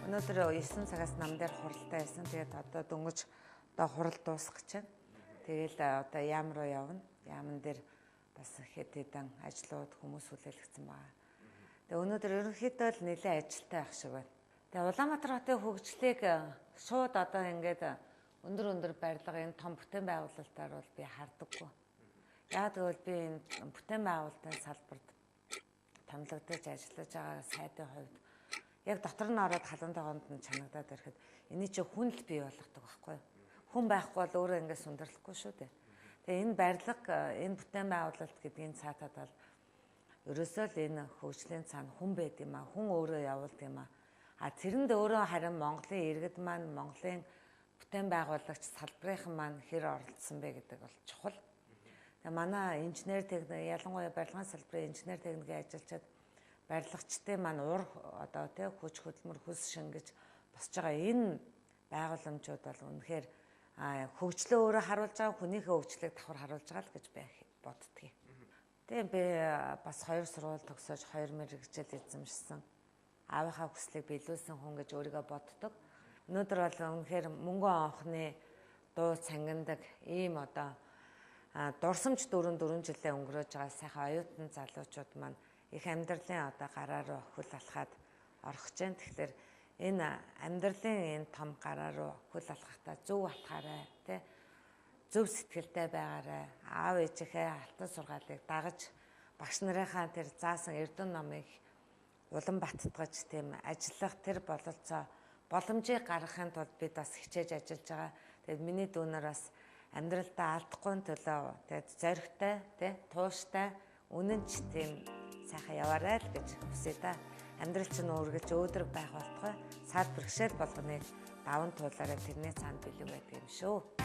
Өнөөдөр 9 цагаас нам дээр хуралтай байсан. Тэгээд одоо дөнгөж одоо хурал дуусах гэж байна. Тэгээл одоо яам руу явна. Яамн дээр бас хэд хэдэн ажлууд хүмүүс хүлээлгцэн байгаа. Тэгээд өнөөдөр ерөнхийдөө л нэлээд ажилтай байх шиг байна. Тэгээд Улаанбаатар хотын хөгжлийг шууд одоо ингээд өндөр барилга энэ том бүтээн байгуулалтаар бол би хардаггүй. Яг тэгвэл би энэ бүтээн байгуулалтын салбарт томилогдож ажиллаж байгаа сайдын хувьд яг дотор нь ороод халуун дагоонд нь чанагдаад ирэхэд эний чинь хүн л бий болгодог байхгүй юу? Хүн байхгүй бол өөрөө ингээд сүндэрлэхгүй шүү дээ. Тэгээ энэ барилга, энэ бүтээн байгуулалт гэдгийг цаатаад бол ерөөсөө л энэ хөгжлийн цаана хүн байд юм аа, хүн өөрөө явуулдаг юм аа. А тэрэнд өөрөө харин Монголын иргэд маань, Монголын бүтээн байгуулагч салбарын маань хэр оролцсон бэ гэдэг бол чухал. Тэгээ манай инженер техник, ялангуяа барилгын салбарын инженер техникийн ажилчид барилгачдын маань одоо тий хүч хөдөлмөр хөлс шингэж босч байгаа энэ байгууламжууд бол үнэхээр хөгжлөө өөрөө харуулж байгаа, хүнийхээ хөгжлийг давхар харуулж байгаа л гэж би боддгийг. Тэгээ би бас 2 сургууль төгсөөж 2 мэргэжил эзэмшсэн. Аавынхаа хүслийг биелүүлсэн хүн гэж өөрийгөө боддог. Өнөөдөр бол үнэхээр мөнгөн онхны дуу цангиндаг ийм одоо дурсамж 4 жилээ өнгөрөөж байгаа сайхан оюутан залуучууд маань их амьдралын одоо гараа руу хөл алхаад орох гэж байна. Тэгэхээр энэ амьдралын энэ том гараа руу хөл алхахдаа зөв атгаарай, тэ зөв сэтгэлтэй байгаарай. Аав ээжийнхээ алтан сургаалыг дагаж багш нарынхаа тэр заасан эрдэнэ номыг улам баттгаж тийм ажиллах тэр бололцоо боломжийг гаргахын тулд бид бас хичээж ажиллаж байгаа. Тэгээд миний дүүнэр бас амьдралдаа алдахгүй төлөө тэгээд зоригтой, тэ тууштай, үнэнч тийм сайхан яваарай л гэж хүсье та. Амьдрал чинь үргэлж өөдрөг байх болтугай. Саад бэрхшээл болгоныг даван туулаарай, тэрний цаанд бэлэг байдаг юм шүү.